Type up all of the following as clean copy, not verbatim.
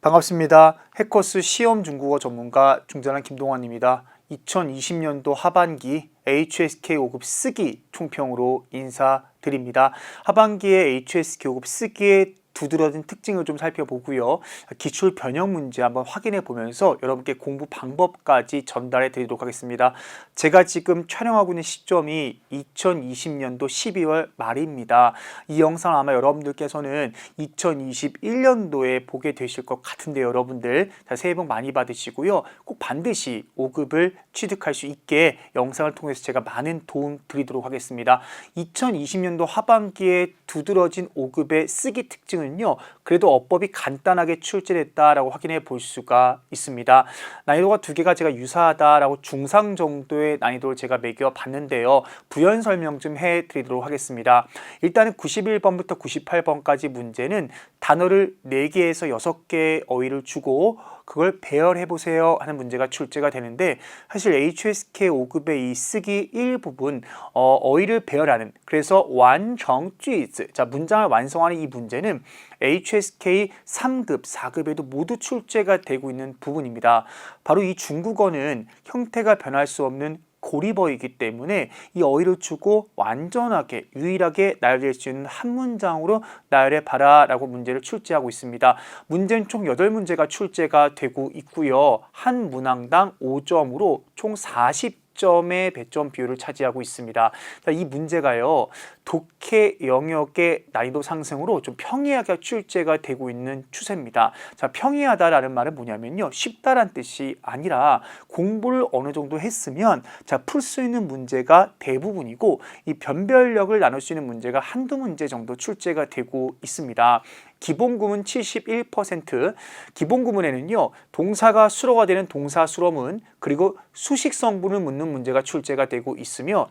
반갑습니다. 해커스 시험 중국어 전문가 중전한 김동환입니다. 2020년도 하반기 HSK 5급 쓰기 총평으로 인사드립니다. 하반기에 HSK 5급 쓰기의 두드러진 특징을 좀 살펴보고요. 기출 변형 문제 한번 확인해 보면서 여러분께 공부 방법까지 전달해 드리도록 하겠습니다. 제가 지금 촬영하고 있는 시점이 2020년도 12월 말입니다. 이 영상 아마 여러분들께서는 2021년도에 보게 되실 것 같은데 여러분들 새해 복 많이 받으시고요. 꼭 반드시 5급을 취득할 수 있게 영상을 통해서 제가 많은 도움 드리도록 하겠습니다. 2020년도 하반기에 두드러진 5급의 쓰기 특징은요, 그래도 어법이 간단하게 출제됐다라고 확인해 볼 수가 있습니다. 난이도가 두 개가 제가 유사하다라고 중상 정도의 난이도를 제가 매겨 봤는데요. 부연 설명 좀 해드리도록 하겠습니다. 일단은 91번부터 98번까지 문제는 단어를 4개에서 6개의 어휘를 주고 그걸 배열해보세요 하는 문제가 출제가 되는데, 사실 HSK 5급의 이 쓰기 일부분 어휘를 배열하는, 그래서 완성句子, 자 문장을 완성하는 이 문제는 HSK 3급, 4급에도 모두 출제가 되고 있는 부분입니다. 바로 이 중국어는 형태가 변할 수 없는 고리버이기 때문에 이 어휘를 주고 완전하게 유일하게 나열될 수 있는 한 문장으로 나열해 봐라 라고 문제를 출제하고 있습니다. 문제는 총 8문제가 출제가 되고 있고요. 한 문항당 5점으로 총 40점의 배점 비율을 차지하고 있습니다. 자, 이 문제가요, 독해 영역의 난이도 상승으로 좀 평이하게 출제가 되고 있는 추세입니다. 자, 평이하다라는 말은 뭐냐면요, 쉽다란 뜻이 아니라 공부를 어느 정도 했으면 풀 수 있는 문제가 대부분이고, 이 변별력을 나눌 수 있는 문제가 한두 문제 정도 출제가 되고 있습니다. 기본구문 71%, 기본구문에는요, 동사가 수로가 되는 동사 수로문, 그리고 수식 성분을 묻는 문제가 출제가 되고 있으며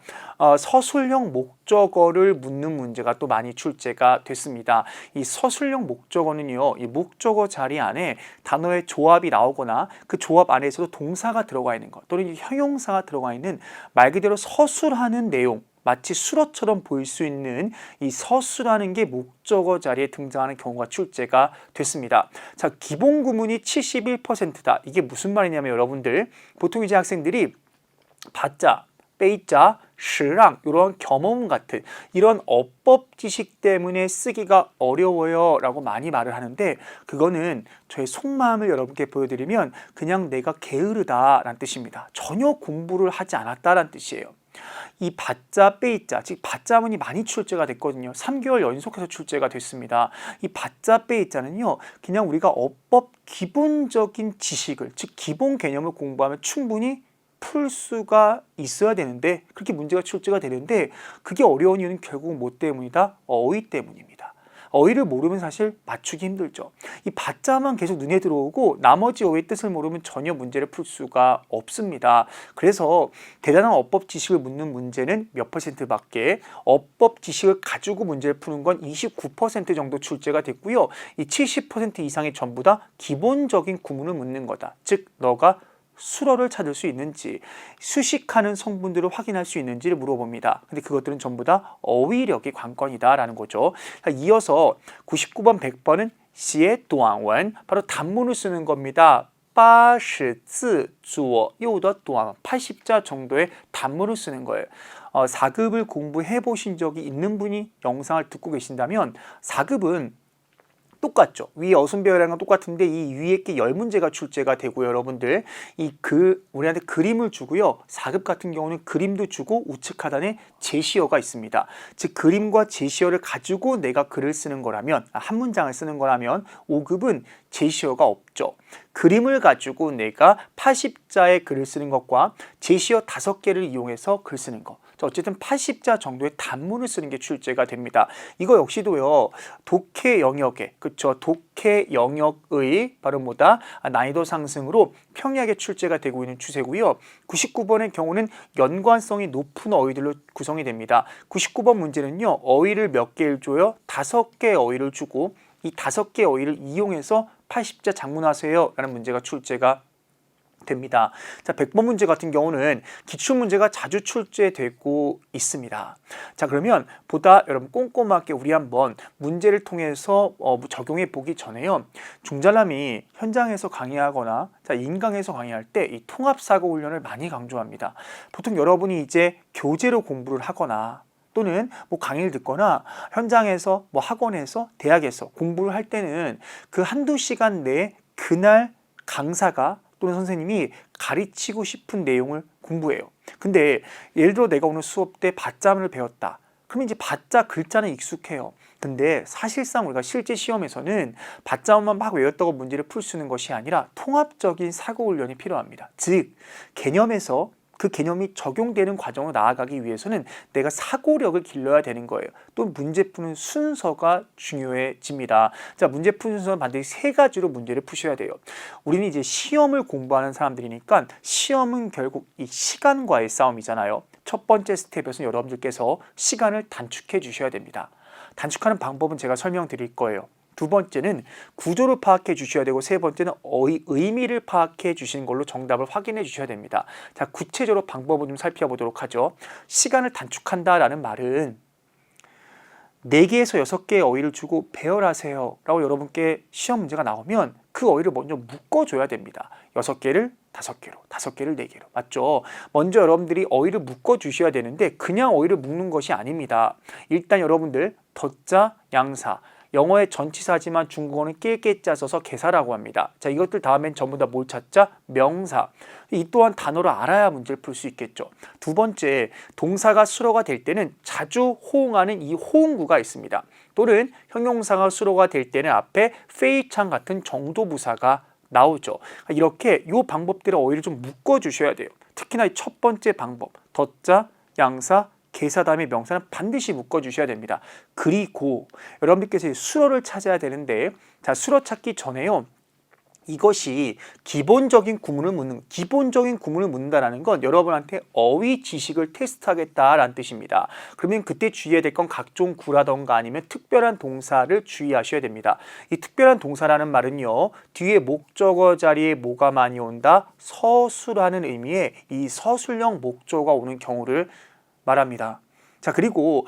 서술형 목적어를 묻는 문제가 또 많이 출제가 됐습니다. 이 서술형 목적어는요, 이 목적어 자리 안에 단어의 조합이 나오거나 그 조합 안에서도 동사가 들어가 있는 것, 또는 형용사가 들어가 있는 말 그대로 서술하는 내용, 마치 수로처럼 보일 수 있는 이 서술하는 게 목적어 자리에 등장하는 경우가 출제가 됐습니다. 자, 기본 구문이 71%다. 이게 무슨 말이냐면 여러분들, 보통 이제 학생들이 받자, 빼자, 시랑 이런 겸언 같은 이런 어법 지식 때문에 쓰기가 어려워요 라고 많이 말을 하는데, 그거는 저의 속마음을 여러분께 보여드리면 그냥 내가 게으르다 라는 뜻입니다. 전혀 공부를 하지 않았다라는 뜻이에요. 이 받자, 빼자, 즉 받자문이 많이 출제가 됐거든요. 3개월 연속해서 출제가 됐습니다. 이 받자, 빼자는요, 그냥 우리가 어법 기본적인 지식을, 즉 기본 개념을 공부하면 충분히 풀 수가 있어야 되는데, 그렇게 문제가 출제가 되는데, 그게 어려운 이유는 결국 뭐 때문이다? 어휘 때문입니다. 어휘를 모르면 사실 맞추기 힘들죠. 이 받자만 계속 눈에 들어오고 나머지 어휘의 뜻을 모르면 전혀 문제를 풀 수가 없습니다. 그래서 대단한 어법 지식을 묻는 문제는 몇 %밖에, 어법 지식을 가지고 문제를 푸는 건 29% 정도 출제가 됐고요. 이 70% 이상이 전부 다 기본적인 구문을 묻는 거다. 즉 너가 수로를 찾을 수 있는지, 수식하는 성분들을 확인할 수 있는지를 물어봅니다. 근데 그것들은 전부 다 어휘력이 관건이다라는 거죠. 이어서 99번, 100번은 시의 도안원, 바로 단문을 쓰는 겁니다. 80字左右的短, 80자 정도의 단문을 쓰는 거예요. 4급을 공부해 보신 적이 있는 분이 영상을 듣고 계신다면 4급은 똑같죠. 위에 어순배열이랑 똑같은데 이 위에 게 10문제가 출제가 되고요. 여러분들 우리한테 그림을 주고요. 4급 같은 경우는 그림도 주고 우측 하단에 제시어가 있습니다. 즉 그림과 제시어를 가지고 내가 글을 쓰는 거라면, 한 문장을 쓰는 거라면 5급은 제시어가 없죠. 그림을 가지고 내가 80자의 글을 쓰는 것과 제시어 5개를 이용해서 글 쓰는 것, 어쨌든 80자 정도의 단문을 쓰는 게 출제가 됩니다. 이거 역시도요, 독해 영역에, 그쵸, 독해 영역의 바로 뭐다? 난이도 상승으로 평이하게 출제가 되고 있는 추세고요. 99번의 경우는 연관성이 높은 어휘들로 구성이 됩니다. 99번 문제는요, 어휘를 몇 개를 줘요? 5개의 어휘를 주고 이 5개의 어휘를 이용해서 80자 작문하세요 라는 문제가 출제가 됩니다. 자, 100번 문제 같은 경우는 기출문제가 자주 출제되고 있습니다. 자, 그러면 보다 여러분 꼼꼼하게 우리 한번 문제를 통해서 적용해 보기 전에요. 중잘남이 현장에서 강의하거나 자, 인강에서 강의할 때 이 통합사고 훈련을 많이 강조합니다. 보통 여러분이 이제 교재로 공부를 하거나 또는 뭐 강의를 듣거나 현장에서 뭐 학원에서 대학에서 공부를 할 때는 그 한두 시간 내에 그날 강사가 또는 선생님이 가르치고 싶은 내용을 공부해요. 근데 예를 들어 내가 오늘 수업 때 밭자문을 배웠다. 그러면 이제 밭자 글자는 익숙해요. 근데 사실상 우리가 실제 시험에서는 밭자문만 막 외웠다고 문제를 풀 수 있는 것이 아니라 통합적인 사고 훈련이 필요합니다. 즉 개념에서 그 개념이 적용되는 과정으로 나아가기 위해서는 내가 사고력을 길러야 되는 거예요. 또 문제 푸는 순서가 중요해집니다. 자, 문제 푸는 순서는 반드시 3가지로 문제를 푸셔야 돼요. 우리는 이제 시험을 공부하는 사람들이니까 시험은 결국 이 시간과의 싸움이잖아요. 첫 번째 스텝에서는 여러분들께서 시간을 단축해 주셔야 됩니다. 단축하는 방법은 제가 설명드릴 거예요. 두 번째는 구조를 파악해 주셔야 되고 세 번째는 의미를 파악해 주시는 걸로 정답을 확인해 주셔야 됩니다. 자, 구체적으로 방법을 좀 살펴보도록 하죠. 시간을 단축한다라는 말은 4개에서 6개의 어휘를 주고 배열하세요 라고 여러분께 시험 문제가 나오면 그 어휘를 먼저 묶어줘야 됩니다. 6개를 5개로, 5개를 4개로. 맞죠? 먼저 여러분들이 어휘를 묶어주셔야 되는데 그냥 어휘를 묶는 것이 아닙니다. 일단 여러분들 덧자, 양사, 영어의 전치사지만 중국어는 낄낄자 써서 개사라고 합니다. 자, 이것들 다음엔 전부 다 뭘 찾자? 명사. 이 또한 단어를 알아야 문제를 풀 수 있겠죠. 두 번째, 동사가 수로가 될 때는 자주 호응하는 이 호응구가 있습니다. 또는 형용사가 수로가 될 때는 앞에 페이창 같은 정도부사가 나오죠. 이렇게 이 방법들의 어휘를 좀 묶어주셔야 돼요. 특히나 이 첫 번째 방법, 덧자, 양사, 개사 다음에 명사는 반드시 묶어주셔야 됩니다. 그리고 여러분들께서 수로를 찾아야 되는데 자, 수로 찾기 전에요. 이것이 기본적인 구문을 묻는다는 건 여러분한테 어휘 지식을 테스트하겠다라는 뜻입니다. 그러면 그때 주의해야 될 건 각종 구라던가 아니면 특별한 동사를 주의하셔야 됩니다. 이 특별한 동사라는 말은요. 뒤에 목적어 자리에 뭐가 많이 온다? 서술하는 의미의 이 서술형 목적어가 오는 경우를 말합니다. 자, 그리고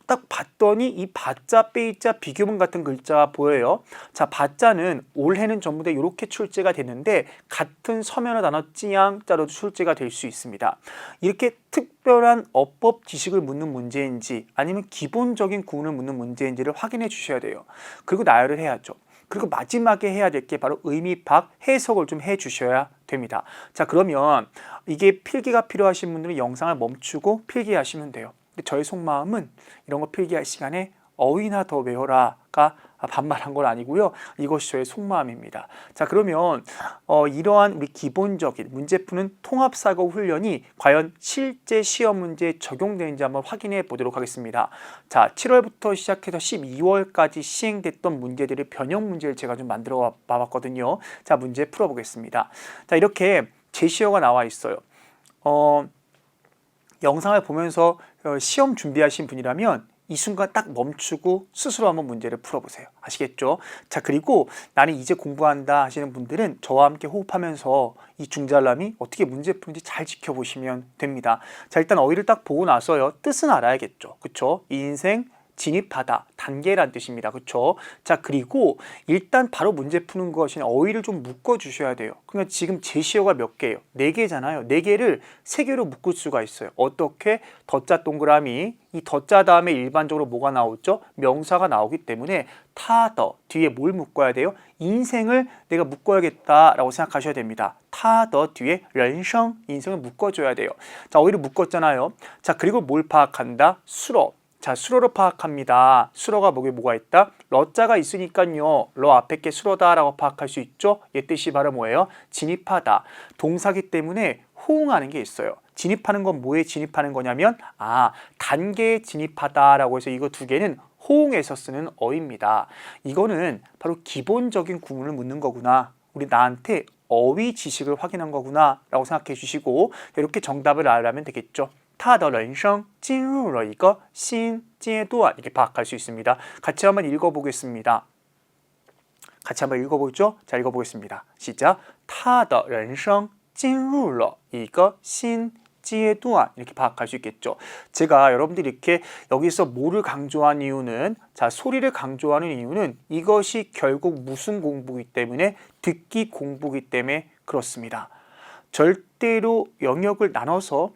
딱 봤더니 이 밭자, 빼이자, 비교문 같은 글자 보여요. 자, 밭자는 올해는 전부 다 이렇게 출제가 됐는데 같은 서면어 단어 찌양자로도 출제가 될 수 있습니다. 이렇게 특별한 어법 지식을 묻는 문제인지 아니면 기본적인 구문을 묻는 문제인지를 확인해 주셔야 돼요. 그리고 나열을 해야죠. 그리고 마지막에 해야 될 게 바로 의미 파악, 해석을 좀 해주셔야 됩니다. 자, 그러면 이게 필기가 필요하신 분들은 영상을 멈추고 필기하시면 돼요. 근데 저의 속마음은 이런 거 필기할 시간에 어휘나 더 외워라가 반말한 건 아니고요. 이것이 저의 속마음입니다. 자, 그러면 이러한 우리 기본적인 문제 푸는 통합사고 훈련이 과연 실제 시험 문제에 적용되는지 한번 확인해 보도록 하겠습니다. 자, 7월부터 시작해서 12월까지 시행됐던 문제들의 변형 문제를 제가 좀 만들어 봐봤거든요. 자, 문제 풀어보겠습니다. 자, 이렇게 제시어가 나와 있어요. 영상을 보면서 시험 준비하신 분이라면 이 순간 딱 멈추고 스스로 한번 문제를 풀어보세요. 아시겠죠? 자, 그리고 나는 이제 공부한다 하시는 분들은 저와 함께 호흡하면서 이 중잘남이 어떻게 문제 푸는지 잘 지켜보시면 됩니다. 자, 일단 어휘를 딱 보고 나서요. 뜻은 알아야겠죠. 그쵸? 인생 진입하다, 단계란 뜻입니다. 그렇죠? 자, 그리고 일단 바로 문제 푸는 것이 어휘를 좀 묶어 주셔야 돼요. 그러니까 지금 제시어가 몇 개예요? 4개잖아요. 4개를 3개로 묶을 수가 있어요. 어떻게? 덧자 동그라미, 이 덧자 다음에 일반적으로 뭐가 나오죠? 명사가 나오기 때문에 타더 뒤에 뭘 묶어야 돼요? 인생을 내가 묶어야겠다라고 생각하셔야 됩니다. 타더 뒤에 런성, 인생을 묶어줘야 돼요. 자, 어휘를 묶었잖아요. 자, 그리고 뭘 파악한다? 수로. 자, 수로를 파악합니다. 수로가 뭐가 있다? 러자가 있으니까요. 러 앞에 게 수로다라고 파악할 수 있죠. 얘 뜻이 바로 뭐예요? 진입하다. 동사기 때문에 호응하는 게 있어요. 진입하는 건 뭐에 진입하는 거냐면 단계에 진입하다라고 해서 이거 2개는 호응해서 쓰는 어입니다. 이거는 바로 기본적인 구문을 묻는 거구나. 우리 나한테 어휘 지식을 확인한 거구나 라고 생각해 주시고 이렇게 정답을 알려면 되겠죠. 他的人生进入了一个新阶段 이렇게 파악할 수 있습니다. 같이 한번 읽어보겠습니다. 같이 한번 읽어보죠. 자, 읽어보겠습니다. 시작. 他的人生进入了一个新阶段이렇게 파악할 수 있겠죠. 제가 여러분들이 이렇게 여기서 뭐를 강조한 이유는 자 소리를 강조하는 이유는 이것이 결국 무슨 공부이기 때문에 듣기 공부이기 때문에 그렇습니다. 절대로 영역을 나눠서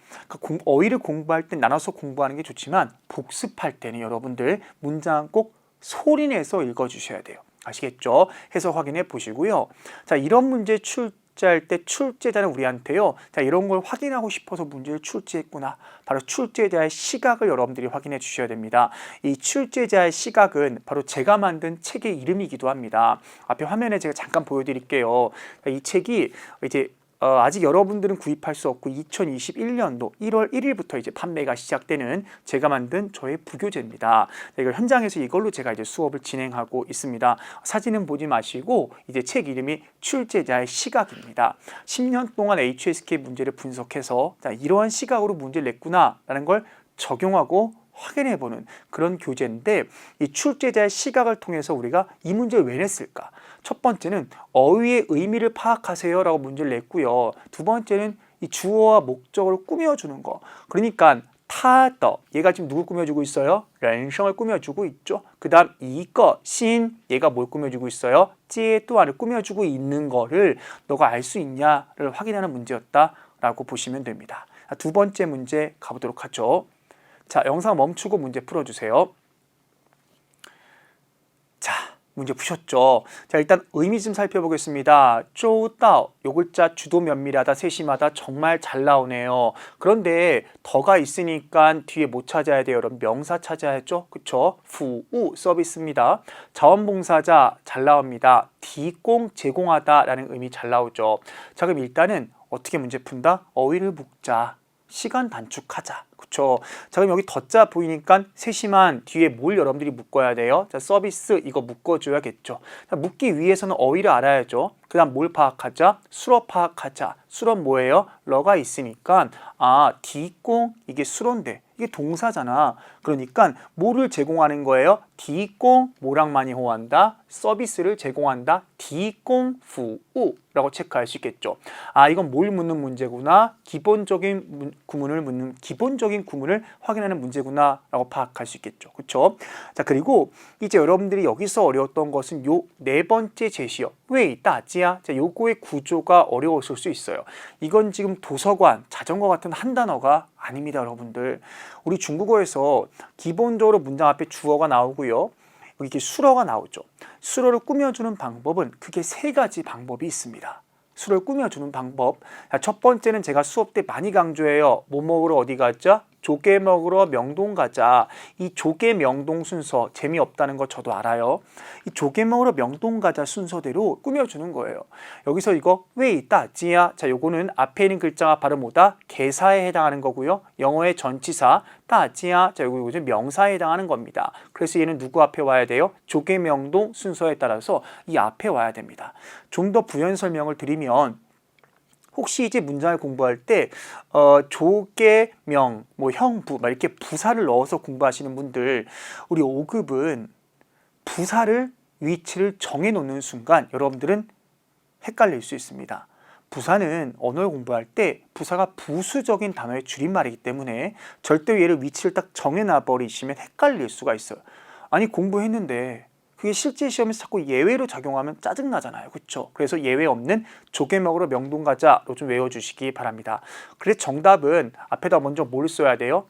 어휘를 공부할 때 나눠서 공부하는 게 좋지만 복습할 때는 여러분들 문장 꼭 소리내서 읽어주셔야 돼요. 아시겠죠? 해서 확인해 보시고요. 자 이런 문제 출제할 때 출제자는 우리한테요. 자 이런 걸 확인하고 싶어서 문제를 출제했구나. 바로 출제자의 시각을 여러분들이 확인해 주셔야 됩니다. 이 출제자의 시각은 바로 제가 만든 책의 이름이기도 합니다. 앞에 화면에 제가 잠깐 보여드릴게요. 이 책이 이제 아직 여러분들은 구입할 수 없고 2021년도 1월 1일부터 이제 판매가 시작되는 제가 만든 저의 부교재입니다. 이걸 현장에서 이걸로 제가 이제 수업을 진행하고 있습니다. 사진은 보지 마시고 이제 책 이름이 출제자의 시각입니다. 10년 동안 HSK 문제를 분석해서 자, 이러한 시각으로 문제를 냈구나라는 걸 적용하고 확인해보는 그런 교재인데 이 출제자의 시각을 통해서 우리가 이 문제를 왜 냈을까? 첫 번째는 어휘의 의미를 파악하세요 라고 문제를 냈고요. 두 번째는 이 주어와 목적어를 꾸며주는 거. 그러니까 타더 얘가 지금 누굴 꾸며주고 있어요? 런성을 꾸며주고 있죠. 그 다음 이거 신 얘가 뭘 꾸며주고 있어요? 찌에 또한을 꾸며주고 있는 거를 너가 알 수 있냐를 확인하는 문제였다라고 보시면 됩니다. 두 번째 문제 가보도록 하죠. 자, 영상 멈추고 문제 풀어주세요. 자, 문제 푸셨죠? 자, 일단 의미 좀 살펴보겠습니다. 쪼다오, 요 글자 주도 면밀하다, 세심하다, 정말 잘 나오네요. 그런데 더가 있으니까 뒤에 뭐 찾아야 돼요? 여러분 명사 찾아야죠? 그쵸? 후우 서비스입니다. 자원봉사자 잘 나옵니다. 디공 제공하다 라는 의미 잘 나오죠. 자, 그럼 일단은 어떻게 문제 푼다? 어휘를 묶자. 시간 단축하자. 그쵸? 자, 그럼 여기 덧자 보이니까 세심한 뒤에 뭘 여러분들이 묶어야 돼요? 자, 서비스 이거 묶어줘야겠죠. 자, 묶기 위해서는 어휘를 알아야죠. 그 다음 뭘 파악하자? 수로 파악하자. 수로는 뭐예요? 러가 있으니까 디공 이게 수로인데 이게 동사잖아. 그러니까 뭐를 제공하는 거예요? 디공 뭐랑 많이 호한다? 서비스를 제공한다. 디공 후우라고 체크할 수 있겠죠. 이건 뭘 묻는 문제구나. 기본적인 구문을 확인하는 문제구나라고 파악할 수 있겠죠. 그렇죠? 자, 그리고 이제 여러분들이 여기서 어려웠던 것은 요 네 번째 제시어 왜 따지야? 자, 요거의 구조가 어려웠을 수 있어요. 이건 지금 도서관, 자전거 같은 한 단어가 아닙니다, 여러분들. 우리 중국어에서 기본적으로 문장 앞에 주어가 나오고요. 여기 이렇게 수어가 나오죠. 수어를 꾸며주는 방법은 크게 세 가지 방법이 있습니다. 수어를 꾸며주는 방법. 첫 번째는 제가 수업 때 많이 강조해요. 뭐 먹으러 어디 가자? 조개 먹으러 명동 가자. 이 조개 명동 순서 재미없다는 거 저도 알아요. 이 조개 먹으러 명동 가자 순서대로 꾸며주는 거예요. 여기서 이거 왜 있다 지야. 자, 요거는 앞에 있는 글자가 바로 뭐다? 개사에 해당하는 거고요. 영어의 전치사 따지야. 자, 요거 명사에 해당하는 겁니다. 그래서 얘는 누구 앞에 와야 돼요? 조개 명동 순서에 따라서 이 앞에 와야 됩니다. 좀 더 부연 설명을 드리면 혹시 이제 문장을 공부할 때 조개명, 뭐 형부 막 이렇게 부사를 넣어서 공부하시는 분들 우리 5급은 부사를 위치를 정해 놓는 순간 여러분들은 헷갈릴 수 있습니다. 부사는 언어를 공부할 때 부사가 부수적인 단어의 줄임말이기 때문에 절대 얘를 위치를 딱 정해놔 버리시면 헷갈릴 수가 있어요. 아니 공부했는데 그게 실제 시험에서 자꾸 예외로 작용하면 짜증나잖아요. 그렇죠? 그래서 예외 없는 조개 먹으러 명동 가자로 좀 외워주시기 바랍니다. 그래서 정답은 앞에다 먼저 뭘 써야 돼요?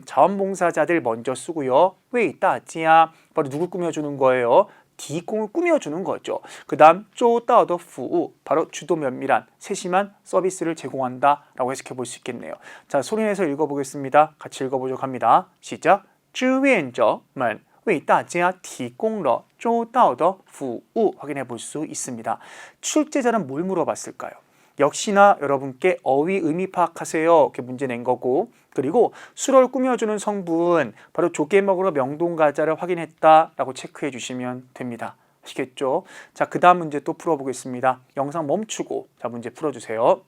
자원봉사자들 먼저 쓰고요. 왜 있다 지야? 바로 누굴 꾸며주는 거예요? 디공을 꾸며주는 거죠. 그 다음 쪼다더 푸우 바로 주도 면밀한 세심한 서비스를 제공한다라고 해석해 볼 수 있겠네요. 자, 소리내서 읽어보겠습니다. 같이 읽어보도록 합니다. 시작. 志愿者们为大家提供了周到的服务 확인해 볼 수 있습니다. 출제자는 뭘 물어봤을까요? 역시나 여러분께 어휘 의미 파악하세요. 이렇게 문제 낸 거고 그리고 수로를 꾸며주는 성분 바로 조개 먹으러 명동 가자를 확인했다라고 체크해 주시면 됩니다. 아시겠죠? 자, 그 다음 문제 또 풀어보겠습니다. 영상 멈추고 자 문제 풀어주세요.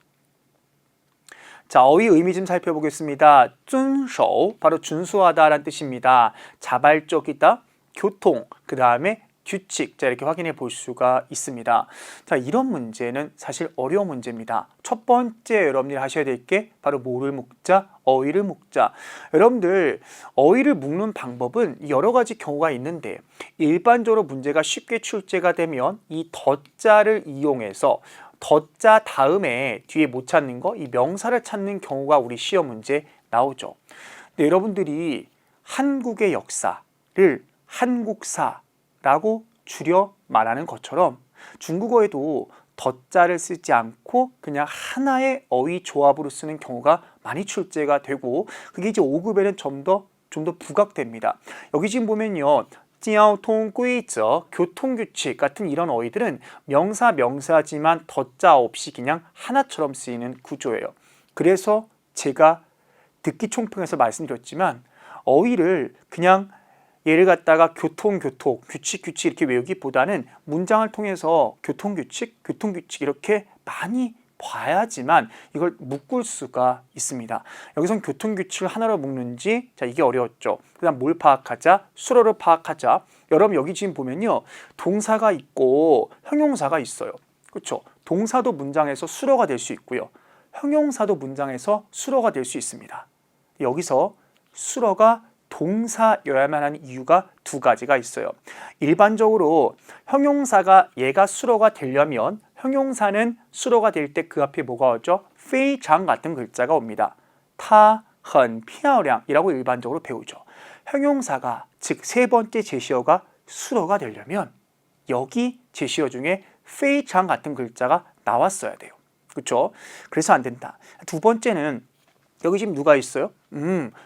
자, 어휘 의미 좀 살펴보겠습니다. 遵守 바로 준수하다라는 뜻입니다. 자발적이다, 교통, 그 다음에 규칙, 자 이렇게 확인해 볼 수가 있습니다. 자 이런 문제는 사실 어려운 문제입니다. 첫 번째 여러분들이 하셔야 될 게 바로 뭐를 묶자? 어휘를 묶자. 여러분들 어휘를 묶는 방법은 여러 가지 경우가 있는데 일반적으로 문제가 쉽게 출제가 되면 이 덧자를 이용해서 덧자 다음에 뒤에 못 찾는 거, 이 명사를 찾는 경우가 우리 시험 문제 나오죠. 근데 여러분들이 한국의 역사를 한국사라고 줄여 말하는 것처럼 중국어에도 덧자를 쓰지 않고 그냥 하나의 어휘 조합으로 쓰는 경우가 많이 출제가 되고 그게 이제 5급에는 좀 더 부각됩니다. 여기 지금 보면요. 交通规则, 교통규칙 같은 이런 어휘들은 명사지만 덧자 없이 그냥 하나처럼 쓰이는 구조예요. 그래서 제가 듣기 총평에서 말씀드렸지만 어휘를 그냥 얘를 갖다가 교통, 규칙 이렇게 외우기보다는 문장을 통해서 교통규칙 이렇게 많이 봐야지만 이걸 묶을 수가 있습니다. 여기선 교통규칙을 하나로 묶는지, 자 이게 어려웠죠. 그 다음 뭘 파악하자? 수로를 파악하자. 여러분 여기 지금 보면요. 동사가 있고 형용사가 있어요. 그렇죠? 동사도 문장에서 수로가 될 수 있고요. 형용사도 문장에서 수로가 될 수 있습니다. 여기서 수로가 동사여야만 하는 이유가 두 가지가 있어요. 일반적으로 형용사가 얘가 수로가 되려면 형용사는 수로가 될 때 그 앞에 뭐가 오죠? 非常 같은 글자가 옵니다. 她很漂亮이라고 일반적으로 배우죠. 형용사가 즉 세 번째 제시어가 수로가 되려면 여기 제시어 중에 非常 같은 글자가 나왔어야 돼요. 그렇죠? 그래서 안 된다. 두 번째는 여기 지금 누가 있어요?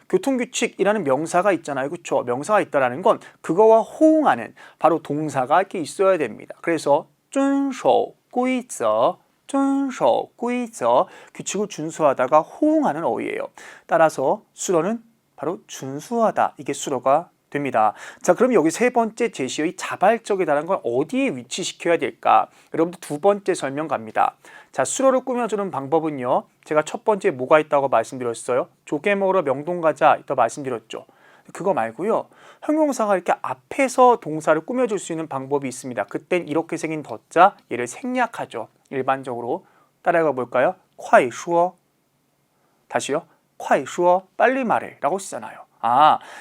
교통규칙이라는 명사가 있잖아요. 그렇죠? 명사가 있다라는 건 그거와 호응하는 바로 동사가 이렇게 있어야 됩니다. 그래서 遵守规则, 遵守规则, 규칙을 준수하다가 호응하는 어휘예요. 따라서 수로는 바로 준수하다. 이게 수로가 됩니다. 자, 그럼 여기 세 번째 제시어의 자발적이라는 걸 어디에 위치시켜야 될까? 여러분들 두 번째 설명 갑니다. 자, 수로를 꾸며주는 방법은요. 제가 첫 번째 뭐가 있다고 말씀드렸어요? 조개 먹으러 명동 가자 이따 말씀드렸죠. 그거 말고요. 형용사가 이렇게 앞에서 동사를 꾸며줄 수 있는 방법이 있습니다. 그땐 이렇게 생긴 덧자 얘를 생략하죠. 일반적으로 따라가 볼까요? 快说 다시요. 快说 빨리 말해 라고 쓰잖아요.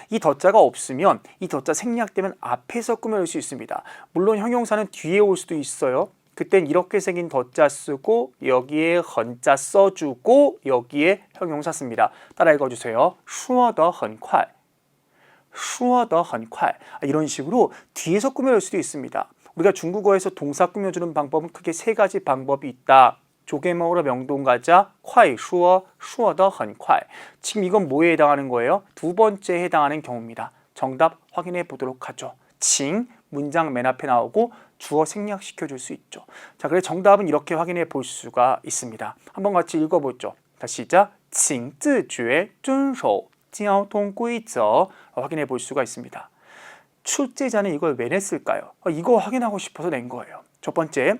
이 덧자가 없으면 이 덧자 생략되면 앞에서 꾸며줄 수 있습니다. 물론 형용사는 뒤에 올 수도 있어요. 그땐 이렇게 생긴 덧자 쓰고 여기에 헌자 써주고 여기에 형용사 씁니다. 따라 읽어주세요. 说得很快说得很快이런 식으로 뒤에서 꾸며줄 수도 있습니다. 우리가 중국어에서 동사 꾸며주는 방법은 크게 세 가지 방법이 있다. 조개 먹으러 명동 가자, 快说,说得很快. 지금 이건 뭐에 해당하는 거예요? 두 번째에 해당하는 경우입니다. 정답 확인해 보도록 하죠. 칭, 문장 맨 앞에 나오고 주어 생략시켜 줄 수 있죠. 자, 그래서 정답은 이렇게 확인해 볼 수가 있습니다. 한번 같이 읽어보죠. 다시 시작. 请自觉遵守交通规则 확인해 볼 수가 있습니다. 출제자는 이걸 왜 냈을까요? 이거 확인하고 싶어서 낸 거예요. 첫 번째,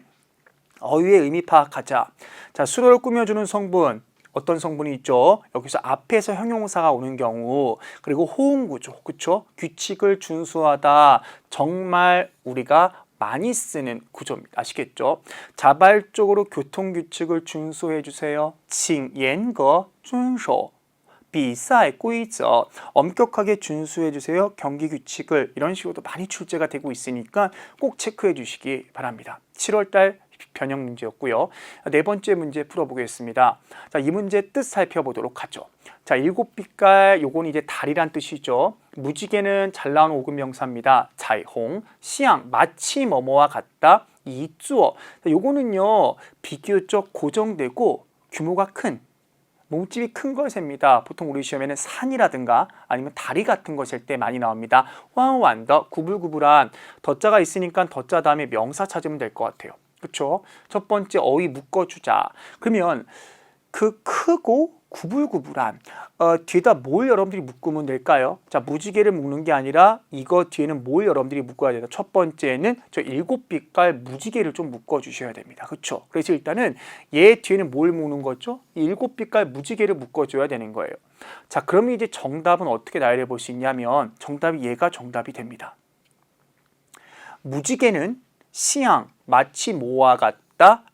어휘의 의미 파악하자. 자, 수로를 꾸며주는 성분, 어떤 성분이 있죠? 여기서 앞에서 형용사가 오는 경우, 그리고 호응 구조, 그렇죠? 규칙을 준수하다, 정말 우리가 많이 쓰는 구조입니다. 아시겠죠? 자발적으로 교통규칙을 준수해 주세요. 请严格遵守比赛规则, 엄격하게 준수해 주세요. 경기 규칙을. 이런 식으로도 많이 출제가 되고 있으니까 꼭 체크해 주시기 바랍니다. 7월달 변형 문제였고요. 네 번째 문제 풀어보겠습니다. 자, 이 문제 뜻 살펴보도록 하죠. 자, 7빛깔, 요건 이제 달이란 뜻이죠. 무지개는 잘 나오는 5급 명사입니다. 彩虹, 시향, 마치 뭐뭐와 같다. 一座, 요거는요 비교적 고정되고 규모가 큰 몸집이 큰 걸 셉니다. 보통 우리 시험에는 산이라든가 아니면 다리 같은 거 셀 때 많이 나옵니다. 완더 구불구불한 덧자가 있으니까 덧자 다음에 명사 찾으면 될 것 같아요. 그렇죠? 첫 번째 어휘 묶어주자. 그러면 그 크고 구불구불한 뒤에다 뭘 여러분들이 묶으면 될까요? 자, 무지개를 묶는 게 아니라 이거 뒤에는 뭘 여러분들이 묶어야 돼요? 첫 번째는 저 7빛깔 무지개를 좀 묶어주셔야 됩니다. 그렇죠? 그래서 일단은 얘 뒤에는 뭘 묶는 거죠? 7빛깔 무지개를 묶어줘야 되는 거예요. 자, 그러면 이제 정답은 어떻게 나열해 볼 수 있냐면 정답이 얘가 정답이 됩니다. 무지개는 시향 마치 뭐와 같다?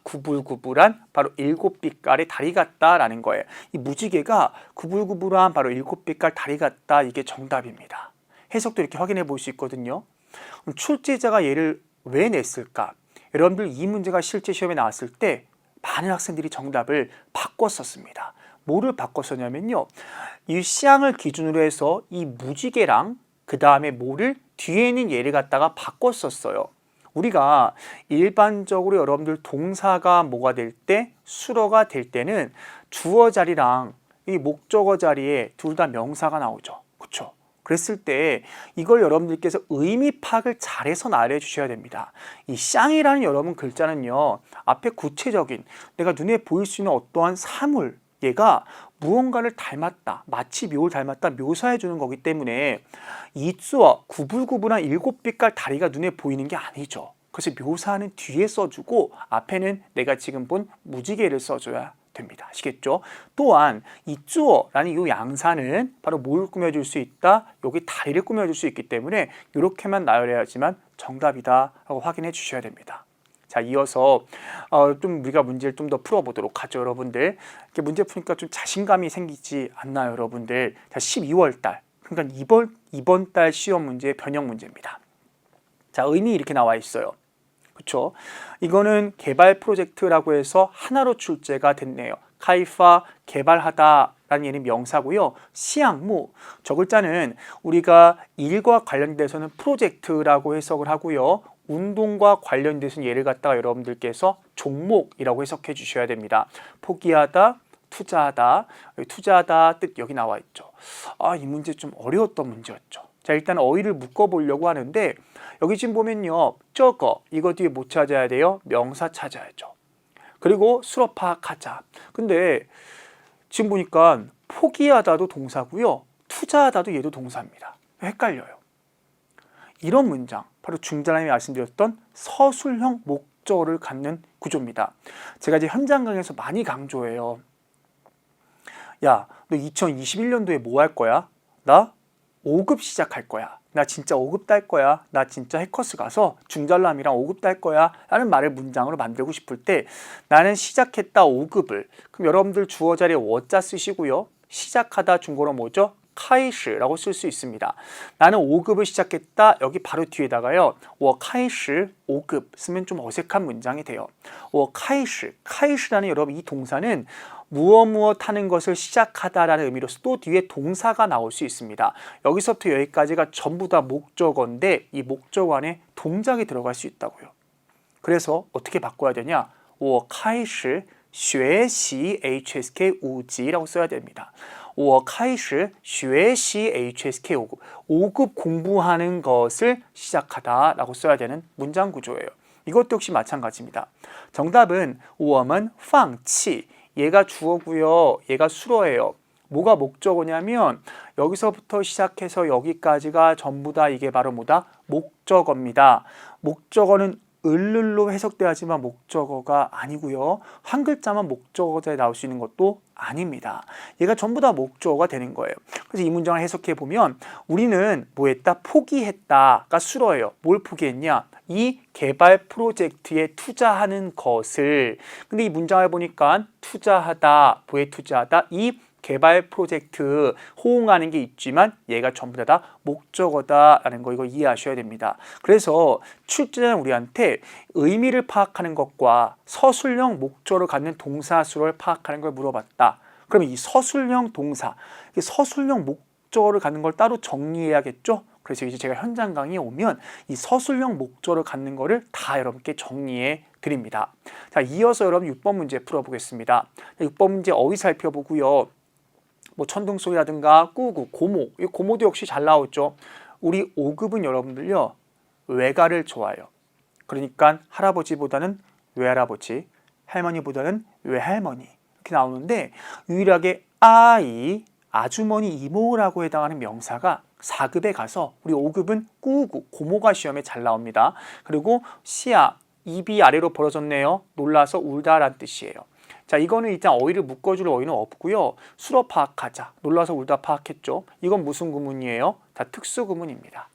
구불구불한 바로 7빛깔의 달이 같다라는 거예요. 이 무지개가 구불구불한 바로 7빛깔 달이 같다. 이게 정답입니다. 해석도 이렇게 확인해 볼 수 있거든요. 그럼 출제자가 얘를 왜 냈을까? 여러분들 이 문제가 실제 시험에 나왔을 때 많은 학생들이 정답을 바꿨었습니다. 뭐를 바꿨었냐면요. 이 시향을 기준으로 해서 이 무지개랑 그 다음에 뭐를 뒤에 있는 얘를 갖다가 바꿨었어요. 우리가 일반적으로 여러분들 동사가 뭐가 될 때, 수어가 될 때는 주어 자리랑 이 목적어 자리에 둘 다 명사가 나오죠. 그렇죠? 그랬을 때 이걸 여러분들께서 의미 파악을 잘해서 알아주셔야 됩니다. 이 쌍이라는 여러분 글자는요. 앞에 구체적인 내가 눈에 보일 수 있는 어떠한 사물, 얘가 무언가를 닮았다, 마치 묘를 닮았다 묘사해 주는 거기 때문에 이주어 구불구불한 7빛깔 다리가 눈에 보이는 게 아니죠. 그래서 묘사는 뒤에 써주고 앞에는 내가 지금 본 무지개를 써줘야 됩니다. 아시겠죠? 또한 이 주어라는 이 양사는 바로 뭘 꾸며줄 수 있다? 여기 다리를 꾸며줄 수 있기 때문에 이렇게만 나열해야지만 정답이다 라고 확인해 주셔야 됩니다. 자, 이어서 좀 우리가 문제를 좀 더 풀어보도록 하죠, 여러분들. 이렇게 문제 푸니까 좀 자신감이 생기지 않나요, 여러분들? 자, 12월 달, 그러니까 이번 달 시험 문제의 변형 문제입니다. 자, 의미 이렇게 나와 있어요. 그렇죠? 이거는 개발 프로젝트라고 해서 하나로 출제가 됐네요. 카이파 개발하다라는 얘는 명사고요. 시향무, 저 글자는 우리가 일과 관련돼서는 프로젝트라고 해석을 하고요. 운동과 관련돼서 얘를 갖다가 여러분들께서 종목이라고 해석해 주셔야 됩니다. 포기하다, 투자하다, 투자하다 뜻 여기 나와 있죠. 이 문제 좀 어려웠던 문제였죠. 자, 일단 어휘를 묶어보려고 하는데 여기 지금 보면요. 저거, 이거 뒤에 뭐 찾아야 돼요? 명사 찾아야죠. 그리고 수로 파악하자. 근데 지금 보니까 포기하다도 동사고요. 투자하다도 얘도 동사입니다. 헷갈려요. 이런 문장, 바로 중자람이 말씀드렸던 서술형 목적어를 갖는 구조입니다. 제가 이제 현장 강의에서 많이 강조해요. 야, 너 2021년도에 뭐 할 거야? 나 5급 시작할 거야. 나 진짜 5급 딸 거야. 나 진짜 해커스 가서 중전람이랑 5급 딸 거야. 라는 말을 문장으로 만들고 싶을 때 나는 시작했다 5급을. 그럼 여러분들 주어 자리에 워자 쓰시고요. 시작하다 중국어로 뭐죠? 카이시라고 쓸 수 있습니다. 나는 5급을 시작했다. 여기 바로 뒤에다가요. 我开始 5급 쓰면 좀 어색한 문장이 돼요. 我开始 카이시라는 여러분 이 동사는 무엇 하는 것을 시작하다라는 의미로서 또 뒤에 동사가 나올 수 있습니다. 여기서부터 여기까지가 전부 다 목적어인데 이 목적어 안에 동작이 들어갈 수 있다고요. 그래서 어떻게 바꿔야 되냐? 我开始学习 HSK 5级라고 써야 됩니다. 我开始学习 HSK 5급. 5급 공부하는 것을 시작하다 라고 써야 되는 문장 구조예요. 이것도 역시 마찬가지입니다. 정답은 我们放弃. 얘가 주어고요. 얘가 수어예요. 뭐가 목적어냐면 여기서부터 시작해서 여기까지가 전부 다 이게 바로 뭐다? 목적어입니다. 목적어는 을로 해석돼야지만 목적어가 아니고요. 한 글자만 목적어에 나올 수 있는 것도 아닙니다. 얘가 전부 다 목적어가 되는 거예요. 그래서 이 문장을 해석해 보면 우리는 뭐 했다? 포기했다가 수어예요. 뭘 포기했냐? 이 개발 프로젝트에 투자하는 것을. 근데 이 문장을 보니까 투자하다, 뭐에 투자하다? 이 개발 프로젝트 호응하는 게 있지만 얘가 전부 다 목적어다라는 거 이거 이해하셔야 됩니다. 그래서 출제자는 우리한테 의미를 파악하는 것과 서술형 목적어를 갖는 동사수를 파악하는 걸 물어봤다. 그러면 이 서술형 동사, 서술형 목적어를 갖는 걸 따로 정리해야겠죠? 그래서 이제 제가 현장 강의에 오면 이 서술형 목적어를 갖는 거를 다 여러분께 정리해 드립니다. 자, 이어서 여러분 6번 문제 풀어보겠습니다. 6번 문제 어휘 살펴보고요. 뭐 천둥소리라든가 꾸구, 고모, 이 고모도 역시 잘 나오죠. 우리 5급은 여러분들요 외가를 좋아해요. 그러니까 할아버지보다는 외할아버지, 할머니보다는 외할머니 이렇게 나오는데 유일하게 아이, 아주머니, 이모라고 해당하는 명사가 4급에 가서 우리 5급은 꾸구, 고모가 시험에 잘 나옵니다. 그리고 시야, 입이 아래로 벌어졌네요. 놀라서 울다라는 뜻이에요. 자, 이거는 일단 어휘를 묶어줄 어휘는 없고요. 수로 파악하자. 놀라서 울다 파악했죠. 이건 무슨 구문이에요? 다 특수 구문입니다.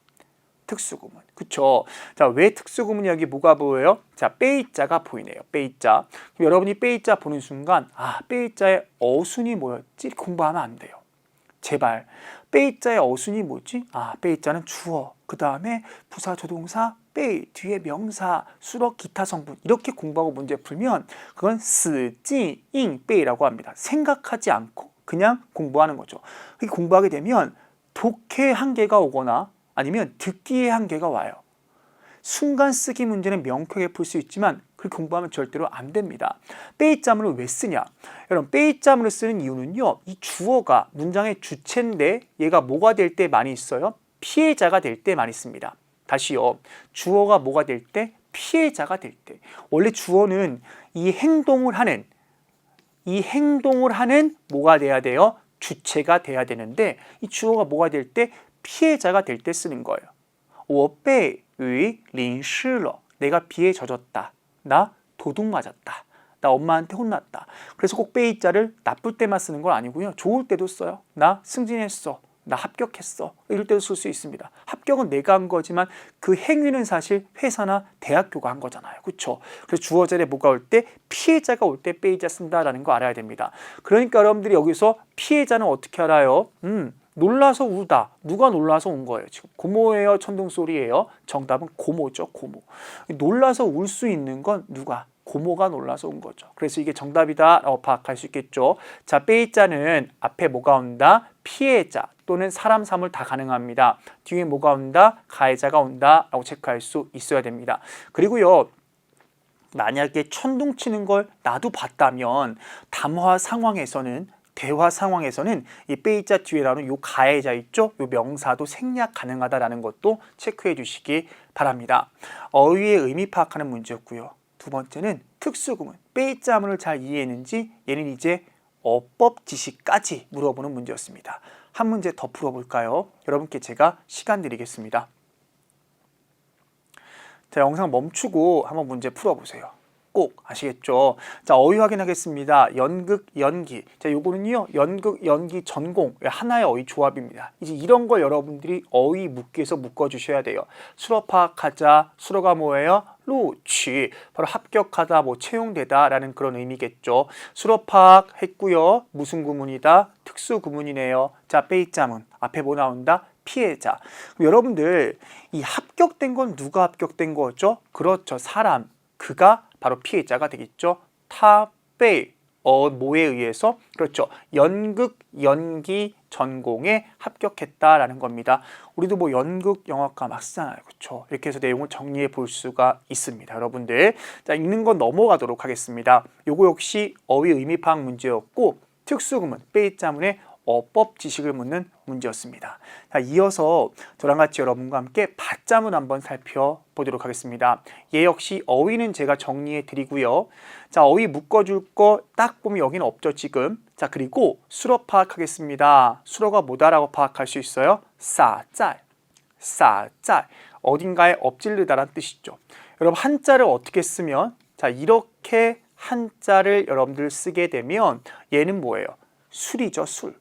특수구문. 그쵸? 자, 왜 특수구문이 여기 뭐가 보여요? 자, 빼이자가 보이네요. 빼이자. 여러분이 빼이자 보는 순간, 아, 빼이자의 어순이 뭐였지? 공부하면 안 돼요. 제발. 빼이자의 어순이 뭐지? 아, 빼이자는 주어. 그 다음에 부사, 조동사, 빼이, 뒤에 명사, 수록, 기타 성분. 이렇게 공부하고 문제 풀면 그건 쓰지, 잉, 빼이라고 합니다. 생각하지 않고 그냥 공부하는 거죠. 공부하게 되면 독해 한계가 오거나 아니면 듣기의 한계가 와요. 순간 쓰기 문제는 명쾌하게 풀 수 있지만 그렇게 공부하면 절대로 안 됩니다. 빼이자문을 왜 쓰냐? 여러분, 빼이자문을 쓰는 이유는요, 이 주어가 문장의 주체인데 얘가 뭐가 될 때 많이 있어요? 피해자가 될 때 많이 씁니다. 다시요, 주어가 뭐가 될 때? 피해자가 될 때. 원래 주어는 이 행동을 하는 뭐가 돼야 돼요? 주체가 돼야 되는데 이 주어가 뭐가 될 때? 피해자가 될 때 쓰는 거예요. 我被雨淋湿了. 내가 비에 젖었다. 나 도둑 맞았다. 나 엄마한테 혼났다. 그래서 꼭 빼이자를 나쁠 때만 쓰는 건 아니고요. 좋을 때도 써요. 나 승진했어. 나 합격했어. 이럴 때도 쓸 수 있습니다. 합격은 내가 한 거지만 그 행위는 사실 회사나 대학교가 한 거잖아요. 그렇죠? 그래서 주어 자리에 뭐가 올 때? 피해자가 올 때 빼이자 쓴다라는 거 알아야 됩니다. 그러니까 여러분들이 여기서 피해자는 어떻게 알아요? 놀라서 울다. 누가 놀라서 운 거예요? 지금 고모예요? 천둥소리예요? 정답은 고모죠. 고모. 놀라서 울 수 있는 건 누가? 고모가 놀라서 온 거죠. 그래서 이게 정답이다 라고 파악할 수 있겠죠. 자, 빼이자는 앞에 뭐가 온다? 피해자 또는 사람, 사물 다 가능합니다. 뒤에 뭐가 온다? 가해자가 온다 라고 체크할 수 있어야 됩니다. 그리고요, 만약에 천둥 치는 걸 나도 봤다면 대화 상황에서는 이 빼이자 뒤에 나오는 요 가해자 있죠? 요 명사도 생략 가능하다라는 것도 체크해 주시기 바랍니다. 어휘의 의미 파악하는 문제였고요. 두 번째는 특수구문, 빼이자문을 잘 이해했는지 얘는 이제 어법 지식까지 물어보는 문제였습니다. 한 문제 더 풀어볼까요? 여러분께 제가 시간 드리겠습니다. 자, 영상 멈추고 한번 문제 풀어보세요. 꼭 아시겠죠? 자, 어휘 확인하겠습니다. 연극, 연기. 자, 요거는요, 연극, 연기, 전공. 하나의 어휘 조합입니다. 이제 이런 걸 여러분들이 어휘 묶기에서 묶어주셔야 돼요. 수로 파악하자. 수로가 뭐예요? 루취. 바로 합격하다, 뭐 채용되다 라는 그런 의미겠죠. 수로 파악했고요. 무슨 구문이다? 특수 구문이네요. 자, 빼이자문. 앞에 뭐 나온다? 피해자. 여러분들, 이 합격된 건 누가 합격된 거죠? 그렇죠. 사람. 그가 바로 피해자가 되겠죠. 타베이 뭐에 의해서? 그렇죠. 연극, 연기 전공에 합격했다라는 겁니다. 우리도 뭐 연극, 영화과 막 쓰잖아요. 그렇죠. 이렇게 해서 내용을 정리해 볼 수가 있습니다. 여러분들. 자, 읽는 건 넘어가도록 하겠습니다. 요거 역시 어휘 의미 파악 문제였고 특수구문, 빼이자문의 어법 지식을 묻는 문제였습니다. 자, 이어서 저랑 같이 여러분과 함께 받자문 한번 살펴보도록 하겠습니다. 얘 역시 어휘는 제가 정리해 드리고요. 자, 어휘 묶어줄 거 딱 보면 여기는 없죠, 지금. 자, 그리고 수로 파악하겠습니다. 수로가 뭐다라고 파악할 수 있어요? 싸짤, 싸짤. 어딘가에 엎질르다란 뜻이죠. 여러분, 한자를 어떻게 쓰면? 자, 이렇게 한자를 여러분들 쓰게 되면 얘는 뭐예요? 술이죠, 술.